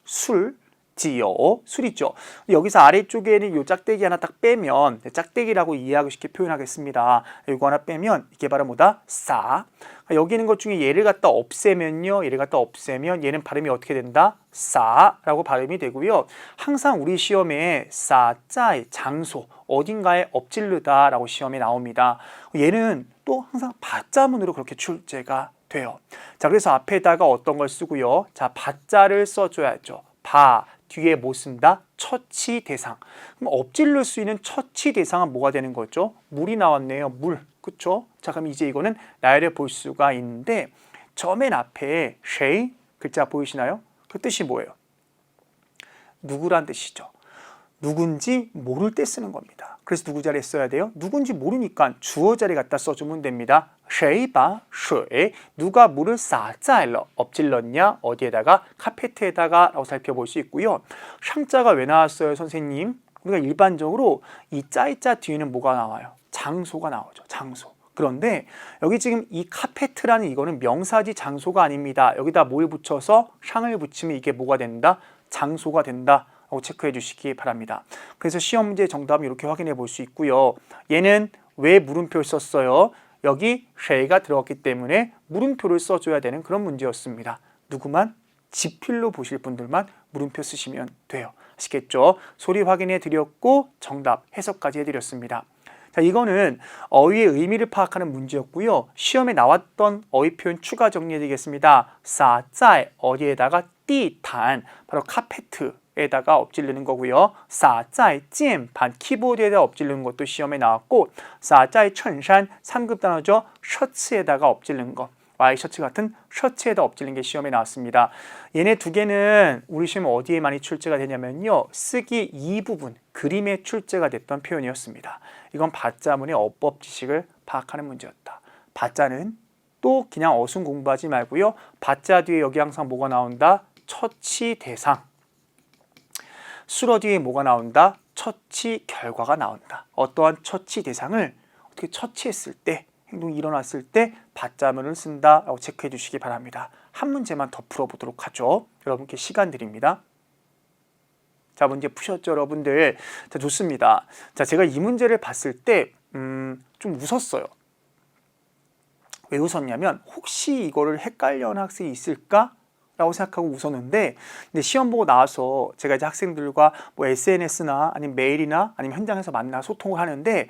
술지요. 술이죠. 여기서 아래쪽에는 요 짝대기 하나 딱 빼면 짝대기라고 이해하고 쉽게 표현하겠습니다. 이거 하나 빼면 이게 바로 뭐다? 싸. 여기 있는 것 중에 얘를 갖다 없애면요. 얘를 갖다 없애면 얘는 발음이 어떻게 된다? 싸라고 발음이 되고요. 항상 우리 시험에 싸짜의 장소 어딘가에 엎질르다 라고 시험에 나옵니다. 얘는 또 항상 받자문으로 그렇게 출제가 돼요. 자, 그래서 앞에다가 어떤 걸 쓰고요. 자, 받자를 써줘야죠. 바 뒤에 뭐 쓴다? 처치 대상. 그럼 엎질릴 수 있는 처치 대상은 뭐가 되는 거죠? 물이 나왔네요. 물. 그쵸? 자, 그럼 이제 이거는 나열해 볼 수가 있는데 저 맨 앞에 쉐이 글자 보이시나요? 그 뜻이 뭐예요? 누구란 뜻이죠. 누군지 모를 때 쓰는 겁니다. 그래서 누구 자리에 써야 돼요? 누군지 모르니까 주어 자리에 갖다 써주면 됩니다. 谁把水 누가 물을 洒在了 엎질렀냐? 어디에다가? 카페트에다가 라고 살펴볼 수 있고요. 샹자가 왜 나왔어요, 선생님? 우리가 일반적으로 이 짜이짜 뒤에는 뭐가 나와요? 장소가 나오죠. 장소. 그런데 여기 지금 이 카페트라는 이거는 명사지 장소가 아닙니다. 여기다 뭘 붙여서 샹을 붙이면 이게 뭐가 된다? 장소가 된다. 라고 체크해 주시기 바랍니다. 그래서 시험 문제 정답은 이렇게 확인해 볼 수 있고요. 얘는 왜 물음표를 썼어요? 여기 쉐가 들어갔기 때문에 물음표를 써줘야 되는 그런 문제였습니다. 누구만? 지필로 보실 분들만 물음표 쓰시면 돼요. 아시겠죠? 소리 확인해 드렸고 정답 해석까지 해드렸습니다. 자, 이거는 어휘의 의미를 파악하는 문제였고요. 시험에 나왔던 어휘 표현 추가 정리해 드리겠습니다. 싸짜이 어디에다가 띠단 바로 카페트에다가 엎질르는 거고요. 싸짜이 鍵반 키보드에다 엎질르는 것도 시험에 나왔고 싸짜이 천산 3급 단어죠. 셔츠에다가 엎질르는 거. 와이셔츠 같은 셔츠에다 엎질린 게 시험에 나왔습니다. 얘네 두 개는 우리 시험 어디에 많이 출제가 되냐면요. 쓰기 이 부분, 그림에 출제가 됐던 표현이었습니다. 이건 받자문의 어법 지식을 파악하는 문제였다. 받자는 또 그냥 어순 공부하지 말고요. 받자 뒤에 여기 항상 뭐가 나온다? 처치 대상. 수러 뒤에 뭐가 나온다? 처치 결과가 나온다. 어떠한 처치 대상을 어떻게 처치했을 때 행동이 일어났을 때 받자문을 쓴다라고 체크해 주시기 바랍니다. 한 문제만 더 풀어보도록 하죠. 여러분께 시간 드립니다. 자, 문제 푸셨죠, 여러분들? 자, 좋습니다. 자, 제가 이 문제를 봤을 때 좀 웃었어요. 왜 웃었냐면 혹시 이거를 헷갈려 하는 학생이 있을까? 라고 생각하고 웃었는데, 근데 시험 보고 나와서 제가 이제 학생들과 뭐 SNS나 아니면 메일이나 아니면 현장에서 만나 소통을 하는데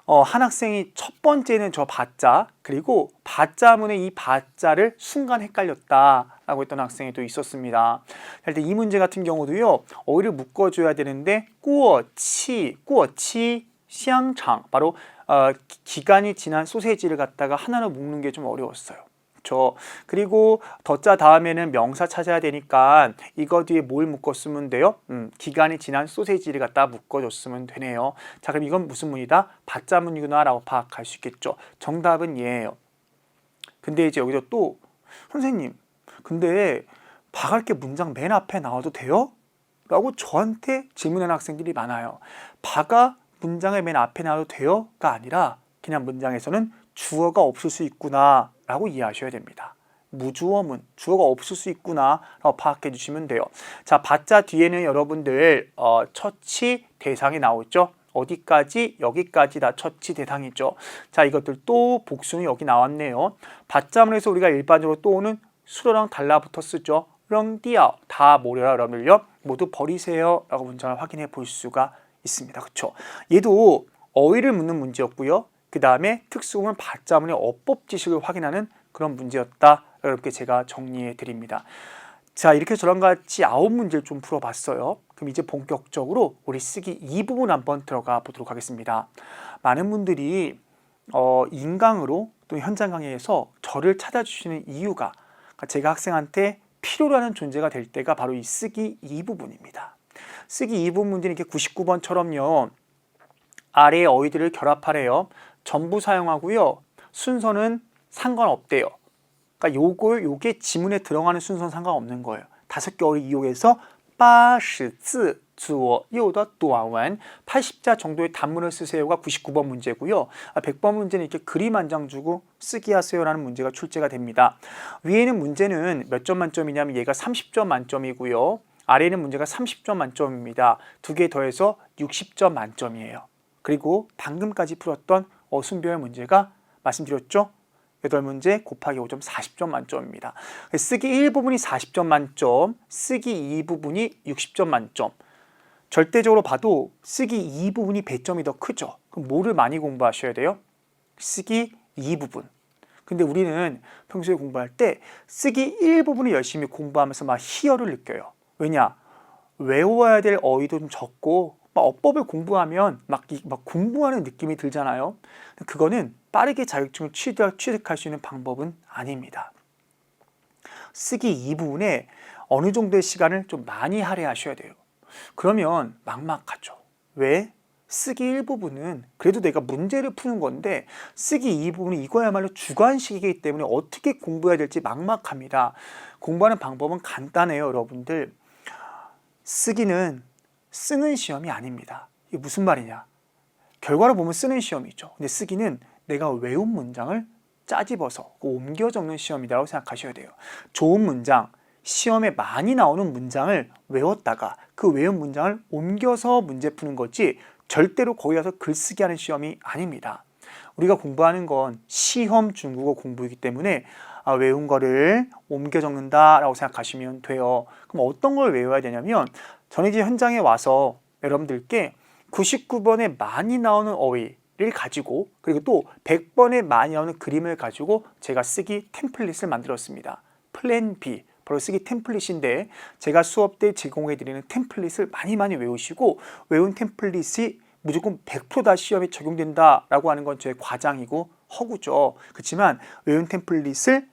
한 학생이 첫 번째는 저 받자, 그리고 받자문의 이 받자를 순간 헷갈렸다라고 했던 학생이 또 있었습니다. 일단 이 문제 같은 경우도요, 어휘를 묶어줘야 되는데 꾸어치, 샹창 바로 기간이 지난 소세지를 갖다가 하나로 묶는 게 좀 어려웠어요. 그리고 덧자 다음에는 명사 찾아야 되니까 이거 뒤에 뭘 묶었으면 돼요? 기간이 지난 소세지를 갖다 묶어줬으면 되네요. 자, 그럼 이건 무슨 문이다? 받자문이구나 라고 파악할 수 있겠죠. 정답은 얘예요. 근데 이제 여기서 또 선생님, 근데 박할게 문장 맨 앞에 나와도 돼요? 라고 저한테 질문하는 학생들이 많아요. 박아 문장의 맨 앞에 나와도 돼요? 가 아니라 그냥 문장에서는 주어가 없을 수 있구나 라고 이해하셔야 됩니다. 무주어문, 주어가 없을 수 있구나 라고 파악해 주시면 돼요. 자, 받자 뒤에는 여러분들 처치 대상이 나오죠. 어디까지? 여기까지 다 처치 대상이죠. 자, 이것들 또 복수는 여기 나왔네요. 받자문에서 우리가 일반적으로 또 오는 수로랑 달라붙어 쓰죠. 렁디아 다 모여라 여러분들요. 모두 버리세요 라고 문장을 확인해 볼 수가 있습니다. 그렇죠? 얘도 어휘를 묻는 문제였고요. 그 다음에 특수구문 받자문의 어법 지식을 확인하는 그런 문제였다. 이렇게 제가 정리해 드립니다. 자, 이렇게 저랑 같이 9문제를 좀 풀어봤어요. 그럼 이제 본격적으로 우리 쓰기 이 부분 한번 들어가 보도록 하겠습니다. 많은 분들이 인강으로 또 현장 강의에서 저를 찾아주시는 이유가 제가 학생한테 필요로 하는 존재가 될 때가 바로 이 쓰기 이 부분입니다. 쓰기 이 부분 문제는 이렇게 99번처럼요. 아래의 어휘들을 결합하래요. 전부 사용하고요. 순서는 상관없대요. 그러니까 요게 지문에 들어가는 순서는 상관없는 거예요. 5개 어휘 이용해서 80字左右的短文 80자 정도의 단문을 쓰세요가 99번 문제고요. 100번 문제는 이렇게 그림 한 장 주고 쓰기 하세요라는 문제가 출제가 됩니다. 위에는 문제는 몇 점 만점이냐면 얘가 30점 만점이고요. 아래는 문제가 30점 만점입니다. 두 개 더해서 60점 만점이에요. 그리고 방금까지 풀었던 어순별 문제가 말씀드렸죠? 8문제 곱하기 5점 40점 만점입니다. 쓰기 1부분이 40점 만점, 쓰기 2부분이 60점 만점. 절대적으로 봐도 쓰기 2부분이 배점이 더 크죠. 그럼 뭐를 많이 공부하셔야 돼요? 쓰기 2부분. 근데 우리는 평소에 공부할 때 쓰기 1부분을 열심히 공부하면서 막 희열을 느껴요. 왜냐? 외워야 될 어휘도 좀 적고 막 어법을 공부하면 막 공부하는 느낌이 들잖아요. 그거는 빠르게 자격증을 취득할 수 있는 방법은 아닙니다. 쓰기 이 부분에 어느 정도의 시간을 좀 많이 할애하셔야 돼요. 그러면 막막하죠. 왜? 쓰기 1부분은 그래도 내가 문제를 푸는 건데 쓰기 2부분은 이거야말로 주관식이기 때문에 어떻게 공부해야 될지 막막합니다. 공부하는 방법은 간단해요, 여러분들. 쓰기는 쓰는 시험이 아닙니다. 이게 무슨 말이냐? 결과를 보면 쓰는 시험이죠. 근데 쓰기는 내가 외운 문장을 짜집어서 옮겨 적는 시험이라고 생각하셔야 돼요. 좋은 문장, 시험에 많이 나오는 문장을 외웠다가 그 외운 문장을 옮겨서 문제 푸는 거지 절대로 거기 가서 글쓰기 하는 시험이 아닙니다. 우리가 공부하는 건 시험 중국어 공부이기 때문에 외운 거를 옮겨 적는다라고 생각하시면 돼요. 그럼 어떤 걸 외워야 되냐면 저는 이제 현장에 와서 여러분들께 99번에 많이 나오는 어휘를 가지고 그리고 또 100번에 많이 나오는 그림을 가지고 제가 쓰기 템플릿을 만들었습니다. 플랜 B, 바로 쓰기 템플릿인데 제가 수업 때 제공해드리는 템플릿을 많이 외우시고 외운 템플릿이 무조건 100%다 시험에 적용된다라고 하는 건 저의 과장이고 허구죠. 그렇지만 외운 템플릿을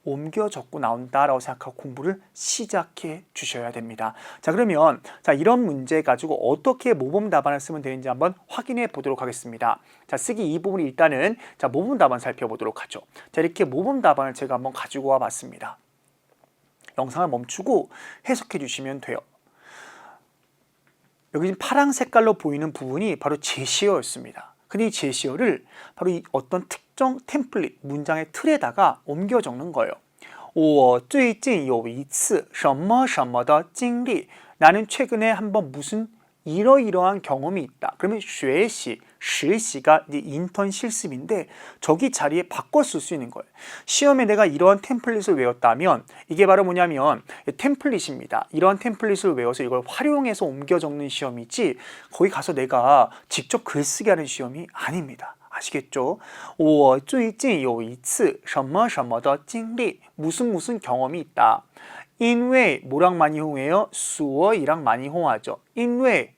옮겨 적고 나온다라고 생각하고 공부를 시작해 주셔야 됩니다. 자, 그러면 이런 문제 가지고 어떻게 모범 답안을 쓰면 되는지 한번 확인해 보도록 하겠습니다. 자, 쓰기 이 부분 일단은 모범 답안 살펴보도록 하죠. 자, 이렇게 모범 답안을 제가 한번 가지고 와 봤습니다. 영상을 멈추고 해석해 주시면 돼요. 여기 지금 파란 색깔로 보이는 부분이 바로 제시어였습니다. 근데 이 제시어를 바로 이 어떤 특정 템플릿, 문장의 틀에다가 옮겨 적는 거예요. 我最近有一次什么什么的经历. 나는 최근에 한번 무슨 이러이러한 경험이 있다. 그러면 学习, 实习가 이제 인턴 실습인데 저기 자리에 바꿔 쓸 수 있는 거예요. 시험에 내가 이러한 템플릿을 외웠다면 이게 바로 뭐냐면 템플릿입니다. 이러한 템플릿을 외워서 이걸 활용해서 옮겨 적는 시험이지 거기 가서 내가 직접 글쓰기 하는 시험이 아닙니다. 아시겠죠? 我最近有一次什么什么的经历. 무슨 경험이 있다. 因为 뭐랑 많이 홍해요? 所以랑 많이 홍하죠. 因为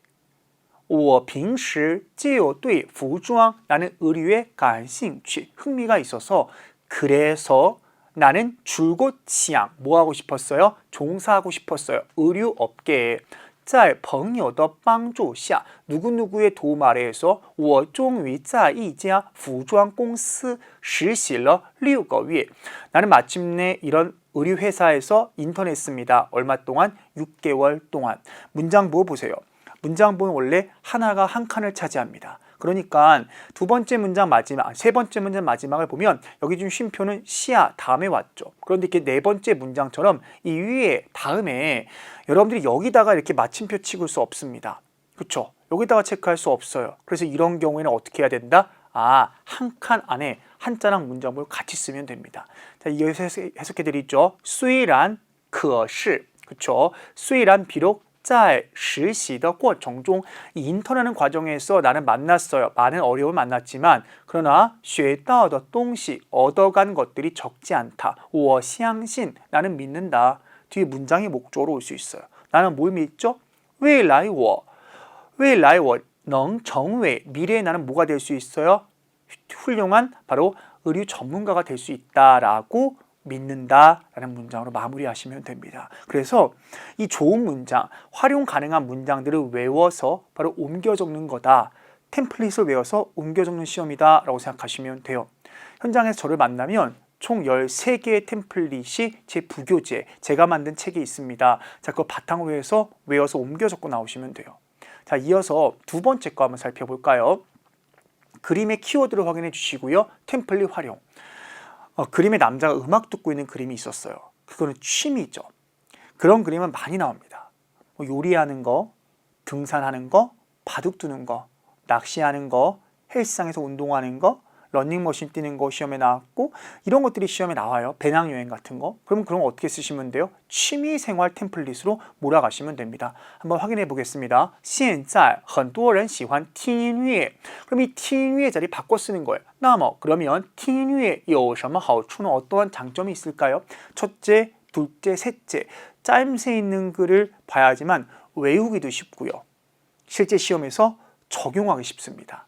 我平时就有对服装 나는 의류에 感兴趣 흥미가 있어서 그래서 나는 줄곧 취향 뭐 하고 싶었어요? 종사하고 싶었어요. 의류 업계에 在朋友的帮助下 누구누구의 도움 아래에서 我终于在一家服装公司实习了6个月 나는 마침내 이런 의류 회사에서 인턴했습니다. 얼마 동안? 6개월 동안. 문장부 보세요. 문장부는 원래 하나가 한 칸을 차지합니다. 그러니까 두 번째 문장 마지막, 세 번째 문장 마지막을 보면 여기 준 쉼표는 시야 다음에 왔죠. 그런데 이렇게 네 번째 문장처럼 이 위에 다음에 여러분들이 여기다가 이렇게 마침표 찍을 수 없습니다. 그렇죠? 여기다가 체크할 수 없어요. 그래서 이런 경우에는 어떻게 해야 된다? 한 칸 안에 한자랑 문장부를 같이 쓰면 됩니다. 자, 이어서 해석해 드리죠. 虽然可是 그렇죠? 虽然 비록 在实习的过程中 인턴하는 과정에서 나는 만났어요. 많은 어려움을 만났지만 그러나 学到的东西 얻어간 것들이 적지 않다. 我相信 나는 믿는다. 뒤에 문장이 목적으로 올 수 있어요. 나는 뭘 믿죠? 未来我能成为 미래에 나는 뭐가 될 수 있어요? 훌륭한 바로 의류 전문가가 될 수 있다라고 믿는다라는 문장으로 마무리하시면 됩니다. 그래서 이 좋은 문장, 활용 가능한 문장들을 외워서 바로 옮겨 적는 거다. 템플릿을 외워서 옮겨 적는 시험이다 라고 생각하시면 돼요. 현장에서 저를 만나면 총 13개의 템플릿이 제 부교재, 제가 만든 책이 있습니다. 자, 그거 바탕으로 해서 외워서 옮겨 적고 나오시면 돼요. 자, 이어서 두 번째 거 한번 살펴볼까요? 그림의 키워드를 확인해 주시고요. 템플릿 활용. 그림에 남자가 음악 듣고 있는 그림이 있었어요. 그거는 취미죠. 그런 그림은 많이 나옵니다. 요리하는 거, 등산하는 거, 바둑 두는 거, 낚시하는 거, 헬스장에서 운동하는 거, 러닝머신 뛰는 거 시험에 나왔고 이런 것들이 시험에 나와요. 배낭여행 같은 거. 그럼 그런 거 어떻게 쓰시면 돼요? 취미생활 템플릿으로 몰아가시면 됩니다. 한번 확인해 보겠습니다. 现在很多人喜欢听音乐. 그럼 이听音乐 자리 바꿔 쓰는 거예요. 그러면 听音乐有什么好处는 어떠한 장점이 있을까요? 첫째, 둘째, 셋째. 짜임새 있는 글을 봐야지만 외우기도 쉽고요. 실제 시험에서 적용하기 쉽습니다.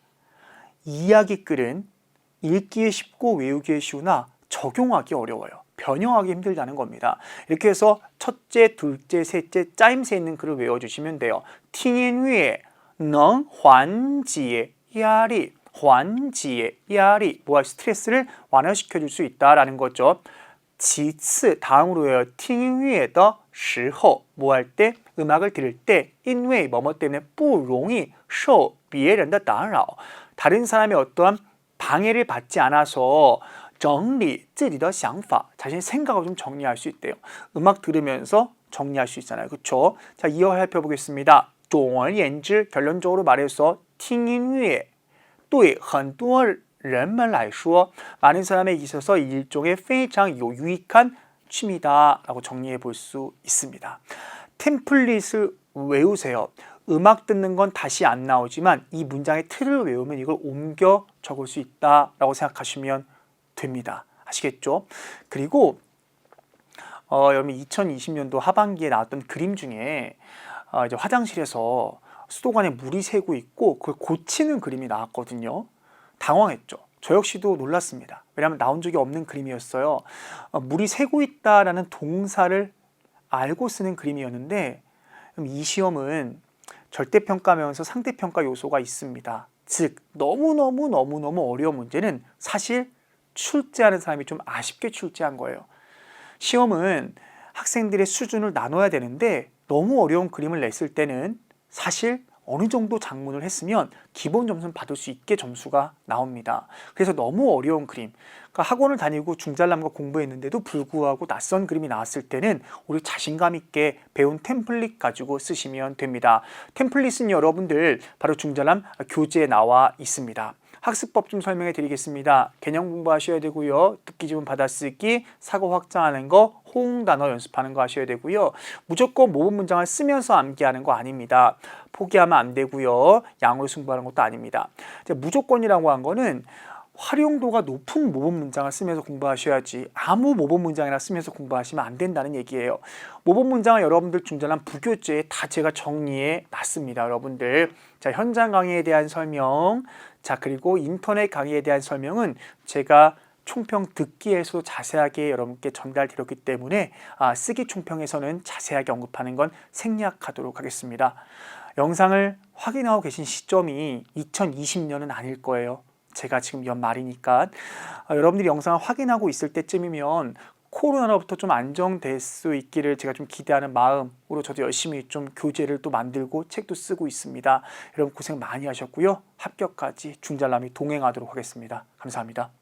이야기글은 읽기에 쉽고 외우기에 쉬우나 적용하기 어려워요. 변형하기 힘들다는 겁니다. 이렇게 해서 첫째, 둘째, 셋째 짜임새 있는 글을 외워주시면 돼요. 听音乐能缓解压力, 缓解压力, 뭐야 스트레스를 완화시켜줄 수 있다라는 거죠. 其次, 다음으로 외워요. 听音乐的时候, 뭐 할 때? 음악을 들을 때, 因为뭐뭐 때문에 不容易受别人的打扰, 다른 사람의 어떠한 방해를 받지 않아서 整理自己的想法. 자신의 생각을 좀 정리할 수 있대요. 음악 들으면서 정리할 수 있잖아요. 그렇죠? 자, 이어 살펴보겠습니다. 总而言之, 결론적으로 말해서 听音乐对很多人们来说 많은 사람에게 있어서 일종의 非常有 유익한 취미다 라고 정리해 볼 수 있습니다. 템플릿을 외우세요. 음악 듣는 건 다시 안 나오지만 이 문장의 틀을 외우면 이걸 옮겨 적을 수 있다라고 생각하시면 됩니다. 아시겠죠? 그리고 여러분 2020년도 하반기에 나왔던 그림 중에 이제 화장실에서 수도관에 물이 새고 있고 그걸 고치는 그림이 나왔거든요. 당황했죠. 저 역시도 놀랐습니다. 왜냐하면 나온 적이 없는 그림이었어요. 물이 새고 있다라는 동사를 알고 쓰는 그림이었는데 이 시험은 절대평가면서 상대평가 요소가 있습니다. 즉 너무너무 어려운 문제는 사실 출제하는 사람이 좀 아쉽게 출제한 거예요. 시험은 학생들의 수준을 나눠야 되는데 너무 어려운 그림을 냈을 때는 사실 어느 정도 작문을 했으면 기본 점수는 받을 수 있게 점수가 나옵니다. 그래서 너무 어려운 그림, 그러니까 학원을 다니고 중잘남과 공부했는데도 불구하고 낯선 그림이 나왔을 때는 우리 자신감 있게 배운 템플릿 가지고 쓰시면 됩니다. 템플릿은 여러분들 바로 중잘남 교재에 나와 있습니다. 학습법 좀 설명해 드리겠습니다. 개념 공부하셔야 되고요. 듣기 좋은 받아쓰기, 사고 확장하는 거, 호응 단어 연습하는 거 하셔야 되고요. 무조건 모범 문장을 쓰면서 암기하는 거 아닙니다. 포기하면 안 되고요. 양으로 승부하는 것도 아닙니다. 무조건이라고 한 거는 활용도가 높은 모범 문장을 쓰면서 공부하셔야지 아무 모범 문장이나 쓰면서 공부하시면 안 된다는 얘기예요. 모범 문장은 여러분들 중전한 부교재에 다 제가 정리해 놨습니다. 여러분들. 자, 현장 강의에 대한 설명, 자, 그리고 인터넷 강의에 대한 설명은 제가 총평 듣기에서도 자세하게 여러분께 전달드렸기 때문에 쓰기 총평에서는 자세하게 언급하는 건 생략하도록 하겠습니다. 영상을 확인하고 계신 시점이 2020년은 아닐 거예요. 제가 지금 연말이니까 여러분들이 영상을 확인하고 있을 때쯤이면 코로나로부터 좀 안정될 수 있기를 제가 좀 기대하는 마음으로 저도 열심히 좀 교재를 또 만들고 책도 쓰고 있습니다. 여러분 고생 많이 하셨고요. 합격까지 중잘남이 동행하도록 하겠습니다. 감사합니다.